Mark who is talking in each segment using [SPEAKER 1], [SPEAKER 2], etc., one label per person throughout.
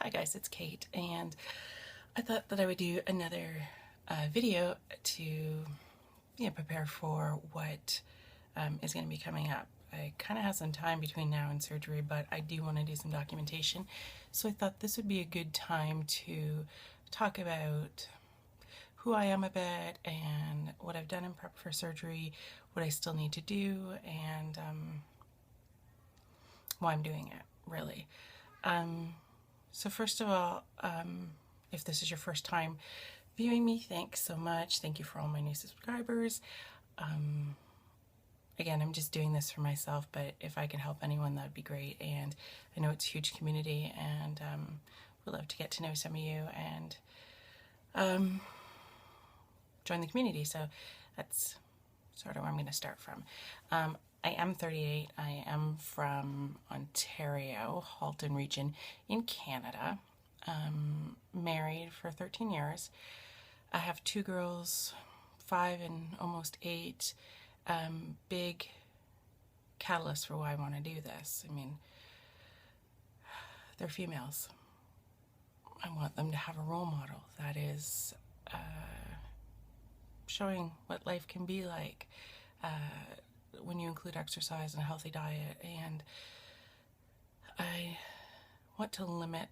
[SPEAKER 1] Hi guys, it's Kate, and I thought that I would do another video to prepare for what is going to be coming up. I kind of have some time between now and surgery, but I do want to do some documentation, so I thought this would be a good time to talk about who I am a bit and what I've done in prep for surgery, what I still need to do, and why I'm doing it, really. So first of all, if this is your first time viewing me, thanks so much. Thank you for all my new subscribers. Again, I'm just doing this for myself, but if I can help anyone, that would be great. And I know it's a huge community, and we'd love to get to know some of you and join the community. So that's sort of where I'm going to start from. I am 38. I am from Ontario, Halton region in Canada. Married for 13 years. I have two girls, 5 and almost 8. Big catalyst for why I want to do this. I mean, they're females. I want them to have a role model that is showing what life can be like when you include exercise and a healthy diet. And I want to limit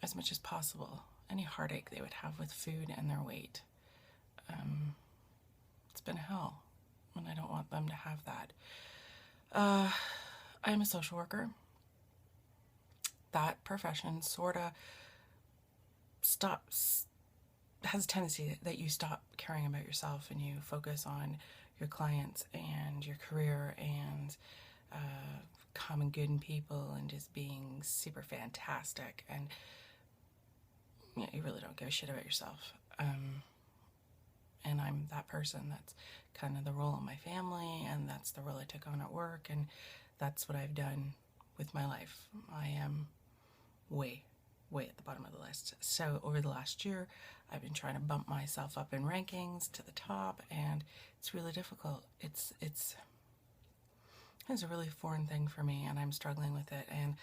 [SPEAKER 1] as much as possible any heartache they would have with food and their weight. It's been hell, and I don't want them to have that. I am a social worker. That profession sort of has a tendency that you stop caring about yourself and you focus on your clients and your career and common good in people and just being super fantastic, and you really don't give a shit about yourself. And I'm that person. That's kind of the role in my family, and that's the role I took on at work, and that's what I've done with my life. I am way at the bottom of the list. So over the last year, I've been trying to bump myself up in rankings to the top, and it's really difficult. It's a really foreign thing for me, and I'm struggling with it. And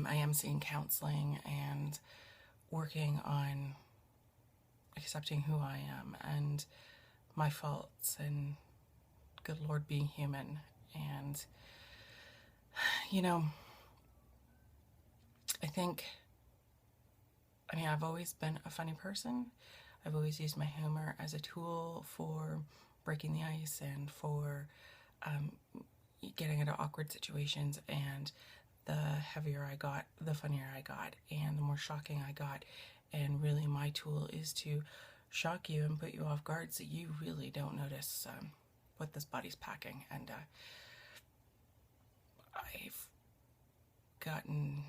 [SPEAKER 1] I am seeing counseling and working on accepting who I am and my faults and, good Lord, being human. And I've always been a funny person. I've always used my humor as a tool for breaking the ice and for getting into awkward situations. And the heavier I got, the funnier I got, and the more shocking I got. And really, my tool is to shock you and put you off guard so you really don't notice what this body's packing. And I've gotten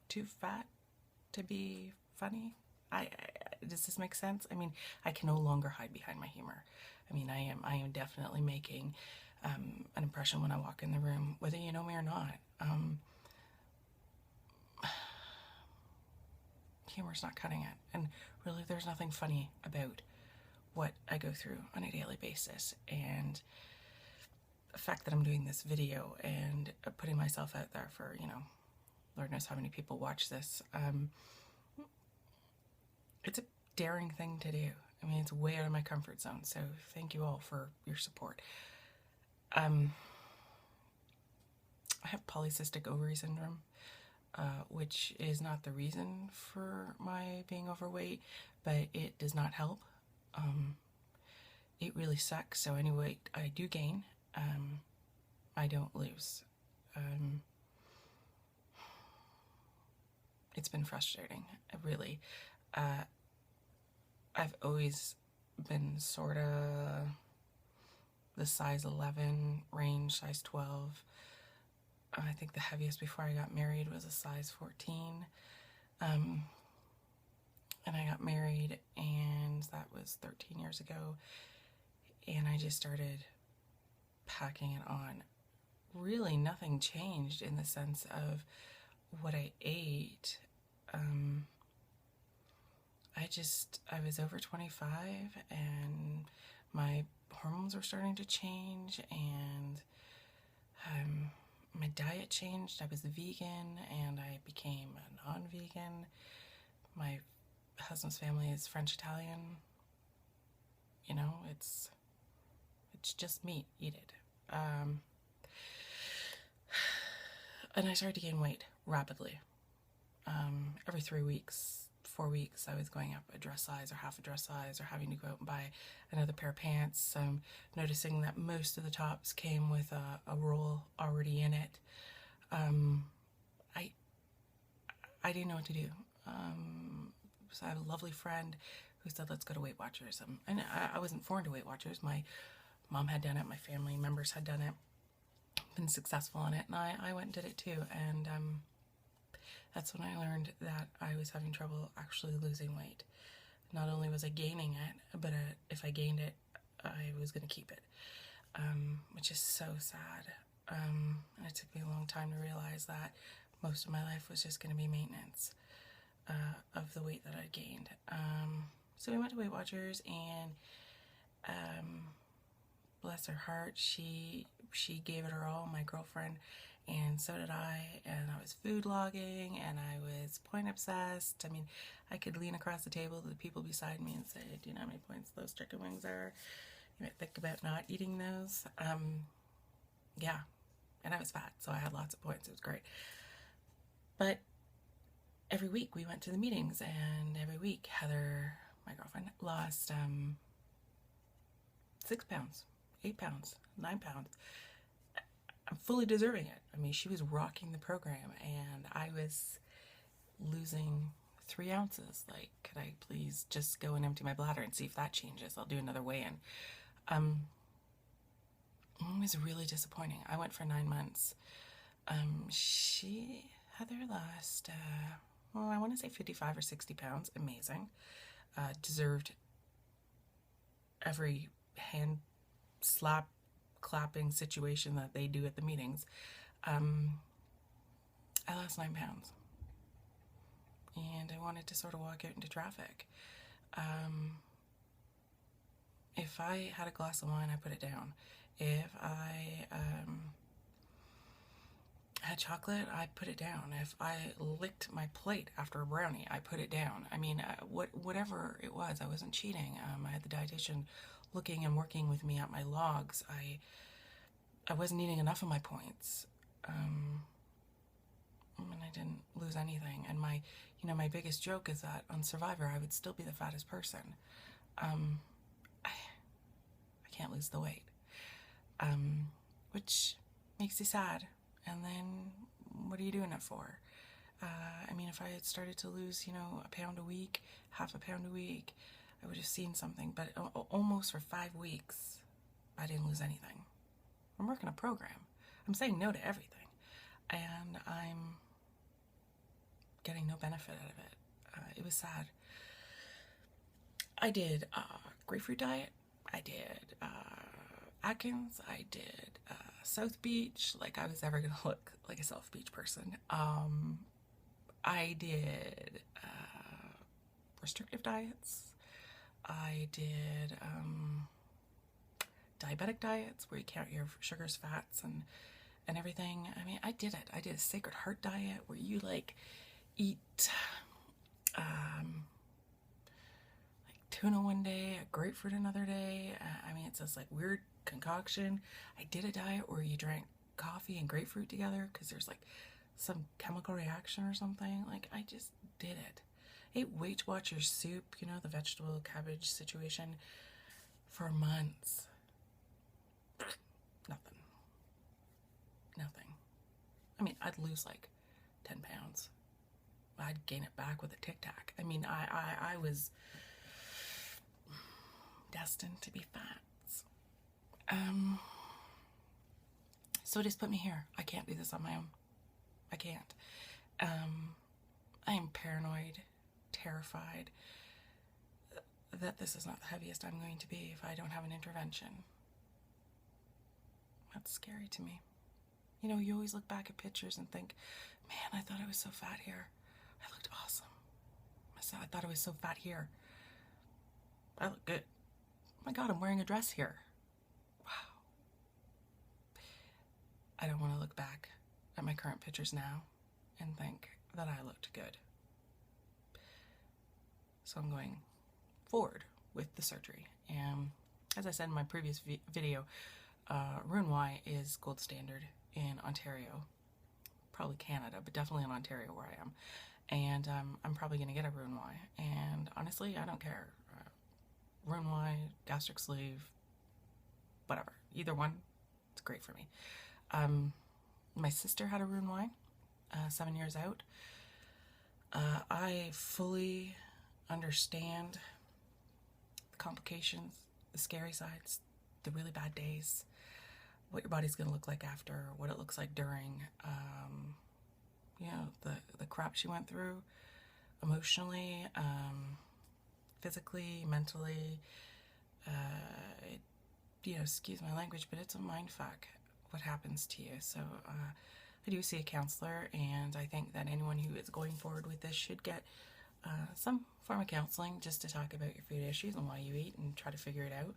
[SPEAKER 1] too fat to be funny. Does this make sense? I mean, I can no longer hide behind my humor. I mean, I am definitely making an impression when I walk in the room, whether you know me or not. Humor's not cutting it, and really there's nothing funny about what I go through on a daily basis. And the fact that I'm doing this video and putting myself out there for, Lord knows how many people watch this, it's a daring thing to do. I mean, it's way out of my comfort zone, so thank you all for your support. I have polycystic ovary syndrome, which is not the reason for my being overweight, but it does not help. It really sucks. So any weight I do gain, I don't lose. It's been frustrating, really. I've always been sort of the size 11 range, size 12. I think the heaviest before I got married was a size 14. And I got married, and that was 13 years ago. And I just started packing it on. Really, nothing changed in the sense of what I ate. I was over 25, and my hormones were starting to change, and my diet changed. I was vegan and I became a non-vegan. My husband's family is French Italian. You know, it's just meat. Eat it. And I started to gain weight rapidly. Every 3 weeks, 4 weeks, I was going up a dress size or half a dress size or having to go out and buy another pair of pants. Noticing that most of the tops came with a roll already in it. I didn't know what to do. So I have a lovely friend who said, let's go to Weight Watchers. And I wasn't foreign to Weight Watchers. My mom had done it. My family members had done it, been successful in it. And I went and did it too. And that's when I learned that I was having trouble actually losing weight. Not only was I gaining it, but if I gained it, I was going to keep it, which is so sad. And it took me a long time to realize that most of my life was just going to be maintenance of the weight that I'd gained. So we went to Weight Watchers, and bless her heart, she gave it her all, my girlfriend, and so did I. And I was food logging, and I was point obsessed. I mean, I could lean across the table to the people beside me and say, do you know how many points those chicken wings are? You might think about not eating those. Yeah, and I was fat, so I had lots of points. It was great. But every week we went to the meetings, and every week Heather, my girlfriend, lost 6 pounds, 8 pounds, 9 pounds. I'm fully deserving it. I mean, she was rocking the program, and I was losing 3 ounces. Like, could I please just go and empty my bladder and see if that changes? I'll do another weigh-in. It was really disappointing. I went for 9 months. Heather lost, I want to say 55 or 60 pounds. Amazing. Deserved every hand slap clapping situation that they do at the meetings. I lost 9 pounds. And I wanted to sort of walk out into traffic. If I had a glass of wine, I put it down. If I had chocolate, I put it down. If I licked my plate after a brownie, I put it down. I mean, whatever it was, I wasn't cheating. I had the dietitian looking and working with me at my logs. I wasn't eating enough of my points. And I didn't lose anything. And my biggest joke is that on Survivor, I would still be the fattest person. I can't lose the weight. Which makes you sad. And then what are you doing it for? I mean, if I had started to lose, a pound a week, half a pound a week, I would have seen something. But almost for 5 weeks, I didn't lose anything. I'm working a program. I'm saying no to everything. And I'm getting no benefit out of it. It was sad. I did grapefruit diet. I did Atkins. I did South Beach. Like I was ever going to look like a South Beach person. I did restrictive diets. I did diabetic diets where you count your sugars, fats, and everything. I mean, I did it. I did a Sacred Heart diet where you like eat like tuna one day, a grapefruit another day. I mean, it's this like weird concoction. I did a diet where you drank coffee and grapefruit together because there's like some chemical reaction or something. Like I just did it. I ate Weight Watchers soup, the vegetable cabbage situation, for months. Nothing. I mean, I'd lose like 10 pounds. I'd gain it back with a Tic Tac. I mean, I was destined to be fat. So it just put me here. I can't do this on my own. I can't. I am paranoid, terrified that this is not the heaviest I'm going to be if I don't have an intervention. That's scary to me. You always look back at pictures and think, man, I thought I was so fat here. I looked awesome. I thought I was so fat here. I look good. Oh my God, I'm wearing a dress here. Wow. I don't want to look back. at my current pictures now and think that I looked good. So I'm going forward with the surgery. And as I said in my previous video, Roux-en-Y is gold standard in Ontario, probably Canada, but definitely in Ontario where I am. And I'm probably going to get a Roux-en-Y. And honestly, I don't care. Roux-en-Y, gastric sleeve, whatever. Either one, it's great for me. My sister had a Roux-en-Y 7 years out. I fully understand the complications, the scary sides, the really bad days, what your body's going to look like after, what it looks like during, you know, the crap she went through emotionally, physically, mentally. You know, excuse my language, but it's a mind fuck what happens to you. So I do see a counselor, and I think that anyone who is going forward with this should get some form of counseling just to talk about your food issues and why you eat and try to figure it out.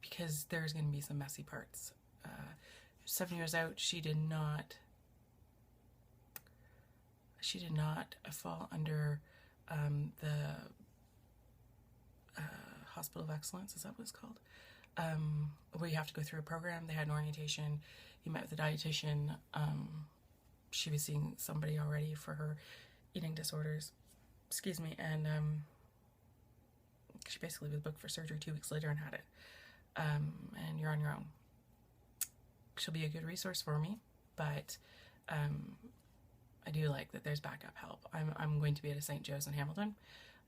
[SPEAKER 1] Because there's going to be some messy parts. 7 years out, she did not fall under the Hospital of Excellence, is that what it's called? Where you have to go through a program. They had an orientation. You met with a dietitian. She was seeing somebody already for her eating disorders. Excuse me. And she basically was booked for surgery 2 weeks later and had it. And you're on your own. She'll be a good resource for me, but I do like that there's backup help. I'm going to be at a St. Joe's in Hamilton,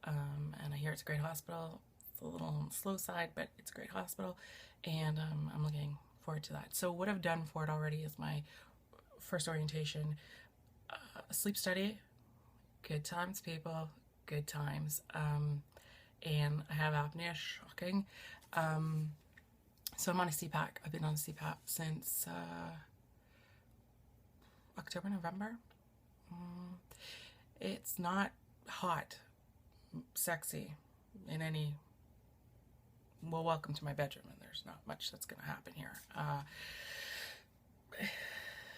[SPEAKER 1] and I hear it's a great hospital. It's a little on the slow side, but it's a great hospital, and I'm looking forward to that. So what I've done for it already is my first orientation, sleep study, good times, people, good times, and I have apnea, shocking. So I'm on a CPAP. I've been on a CPAP since October, November. It's not hot, sexy in any, well, welcome to my bedroom, and there's not much that's going to happen here.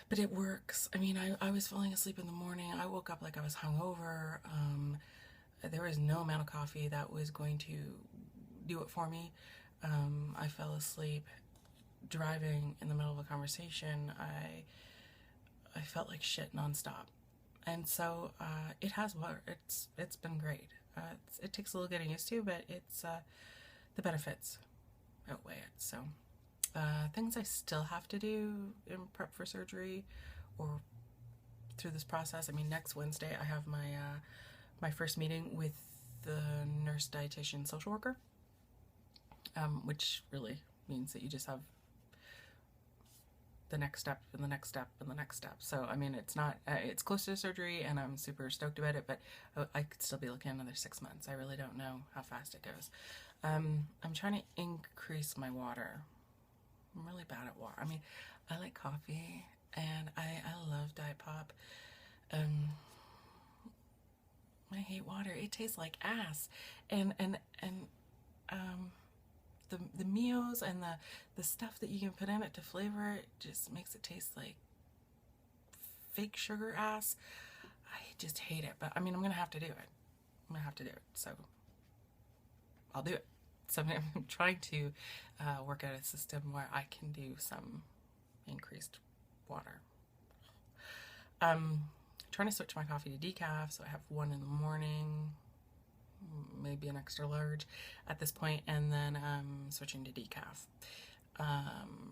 [SPEAKER 1] But it works. I mean, I was falling asleep in the morning. I woke up like I was hungover. There was no amount of coffee that was going to do it for me. I fell asleep driving in the middle of a conversation. I felt like shit nonstop. And so it has worked. It's been great. It takes a little getting used to, but it's the benefits outweigh it. So things I still have to do in prep for surgery or through this process. I mean, next Wednesday I have my my first meeting with the nurse, dietitian, social worker, which really means that you just have the next step and the next step and the next step. So I mean, it's not it's close to surgery, and I'm super stoked about it, but I could still be looking at another 6 months. I really don't know how fast it goes. I'm trying to increase my water. I'm really bad at water. I mean, I like coffee, and I love Diet Pop. I hate water. It tastes like ass. And the Mios and the stuff that you can put in it to flavor it just makes it taste like fake sugar ass. I just hate it. But I mean, I'm gonna have to do it. I'm gonna have to do it. So I'll do it. So I'm trying to work out a system where I can do some increased water. Trying to switch my coffee to decaf, so I have one in the morning, maybe an extra large at this point, and then switching to decaf.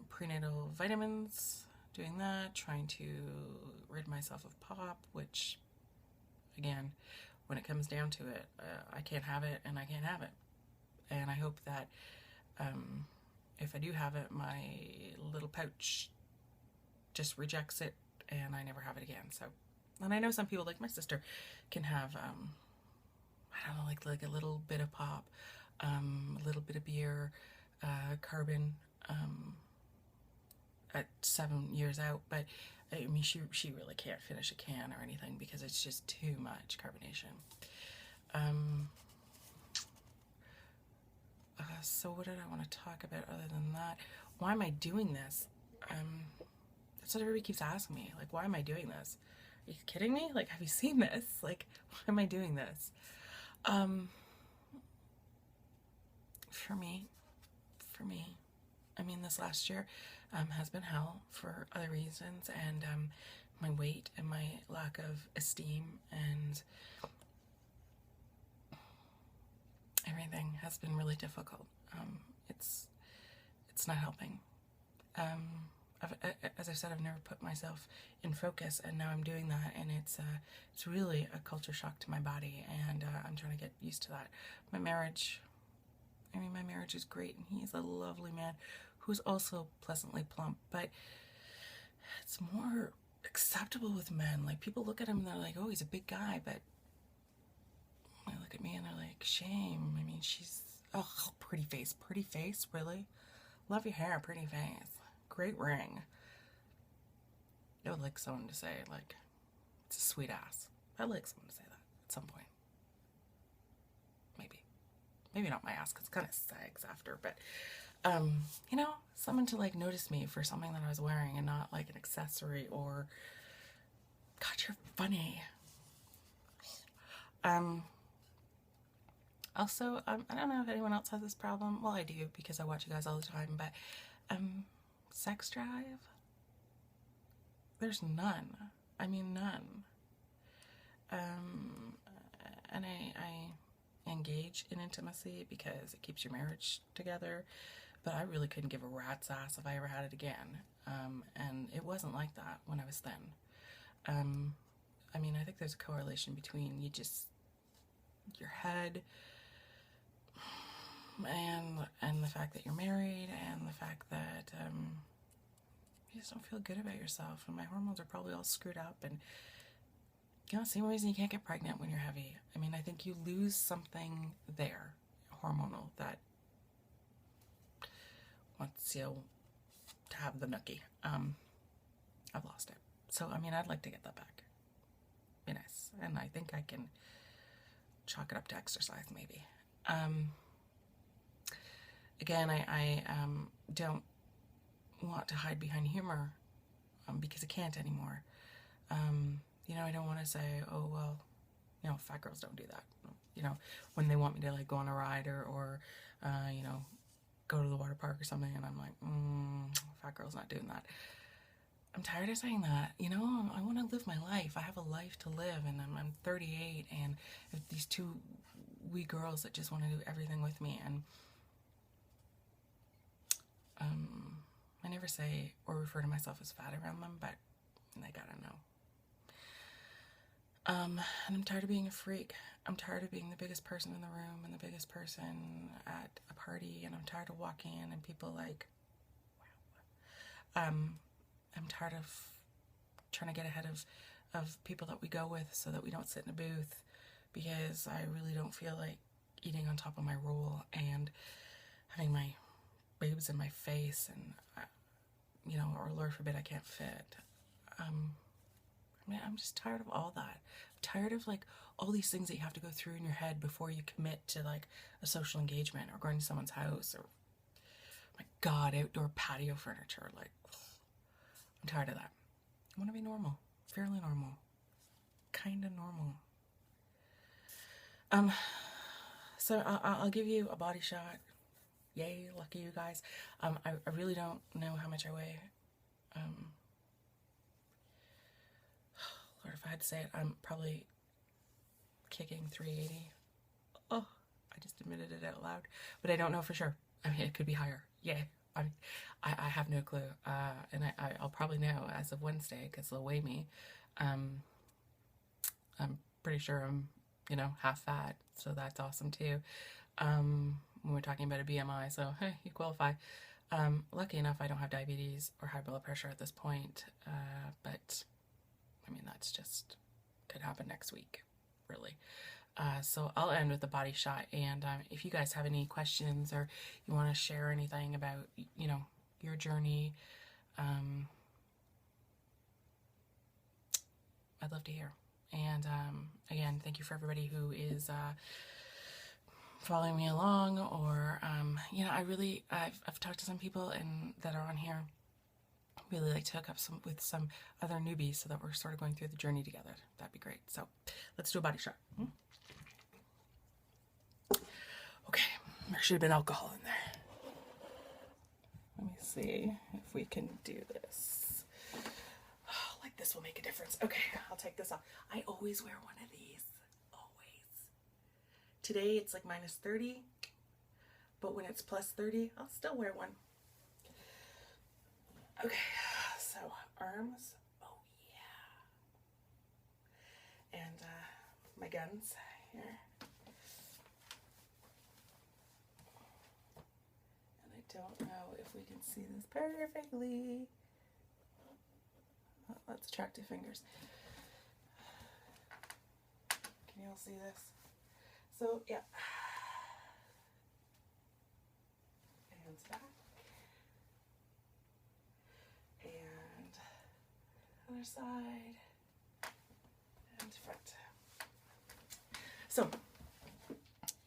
[SPEAKER 1] Prenatal vitamins, doing that, trying to rid myself of pop, which, again, when it comes down to it, I can't have it and I can't have it. And I hope that if I do have it, my little pouch just rejects it and I never have it again. So, and I know some people, like my sister, can have I don't know, like a little bit of pop, a little bit of beer, carbon at 7 years out. But I mean, she really can't finish a can or anything because it's just too much carbonation. So what did I want to talk about other than that? Why am I doing this? That's what everybody keeps asking me. Like, why am I doing this? Are you kidding me? Like, have you seen this? Like, why am I doing this? For me, I mean, this last year has been hell for other reasons, and my weight and my lack of esteem and everything has been really difficult. It's not helping. As I said, I've never put myself in focus, and now I'm doing that, and it's really a culture shock to my body, and I'm trying to get used to that. My marriage is great, and he's a lovely man who's also pleasantly plump, but it's more acceptable with men. Like, people look at him and they're like, oh, he's a big guy, but they look at me and they're like, shame. I mean, she's, oh, pretty face, really? Love your hair, pretty face. Great ring. I would like someone to say, like, it's a sweet ass. I'd like someone to say that at some point. Maybe not my ass, because it kind of sags after, but, you know, someone to, like, notice me for something that I was wearing and not, like, an accessory or, God, you're funny. Also, I don't know if anyone else has this problem. Well, I do, because I watch you guys all the time, but, sex drive? There's none. I mean, none. And I engage in intimacy because it keeps your marriage together, but I really couldn't give a rat's ass if I ever had it again. And it wasn't like that when I was thin. I mean, I think there's a correlation between your head and the fact that you're married, and the fact that you just don't feel good about yourself, and my hormones are probably all screwed up, and you know, same reason you can't get pregnant when you're heavy. I mean, I think you lose something there, hormonal, that wants you to have the nookie. I've lost it. So, I mean, I'd like to get that back. Be nice. And I think I can chalk it up to exercise, maybe. Again, I don't want to hide behind humor, because I can't anymore. You know, I don't want to say, oh, well, you know, fat girls don't do that. You know, when they want me to, like, go on a ride or you know, go to the water park or something, and I'm like, fat girl's not doing that. I'm tired of saying that. You know, I want to live my life. I have a life to live, and I'm 38, and these two wee girls that just want to do everything with me, and I never say or refer to myself as fat around them, but they gotta know. And I'm tired of being a freak. I'm tired of being the biggest person in the room and the biggest person at a party, and I'm tired of walking in and people like, wow. I'm tired of trying to get ahead of people that we go with so that we don't sit in a booth, because I really don't feel like eating on top of my roll and having my boobs in my face, and you know, or Lord forbid I can't fit. I mean, I'm just tired of all that. I'm tired of, like, all these things that you have to go through in your head before you commit to, like, a social engagement or going to someone's house, or, my God, outdoor patio furniture. Like, I'm tired of that. I want to be normal, fairly normal, kind of normal. So I'll give you a body shot. Yay, lucky you guys. I really don't know how much I weigh. Lord, if I had to say it, I'm probably kicking 380. Oh, I just admitted it out loud. But I don't know for sure. I mean, it could be higher. Yeah, I have no clue. And I'll probably know as of Wednesday, because they'll weigh me. I'm pretty sure I'm, you know, half fat, so that's awesome too. When we're talking about a BMI, so hey, you qualify. Lucky enough, I don't have diabetes or high blood pressure at this point, but I mean, that's just could happen next week, really. So I'll end with the body shot, and if you guys have any questions or you want to share anything about, you know, your journey, I'd love to hear. And again, thank you for everybody who is following me along, or you know, I've talked to some people that are on here really like to hook up with some other newbies so that we're sort of going through the journey together. That'd be great. So let's do a body shot. Okay, there should have been alcohol in there. Let me see if we can do this. Oh, like this will make a difference. Okay, I'll take this off. I always wear one of these. Always. Today it's like -30, but when it's +30, I'll still wear one. Okay, so arms. Oh yeah. And my guns here. And I don't know if we can see this perfectly. Oh, that's attractive fingers. Can you all see this? So yeah. Hands back. And other side. And front. So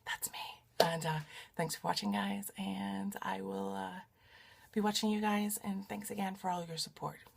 [SPEAKER 1] that's me. And thanks for watching, guys. And I will be watching you guys. And thanks again for all your support.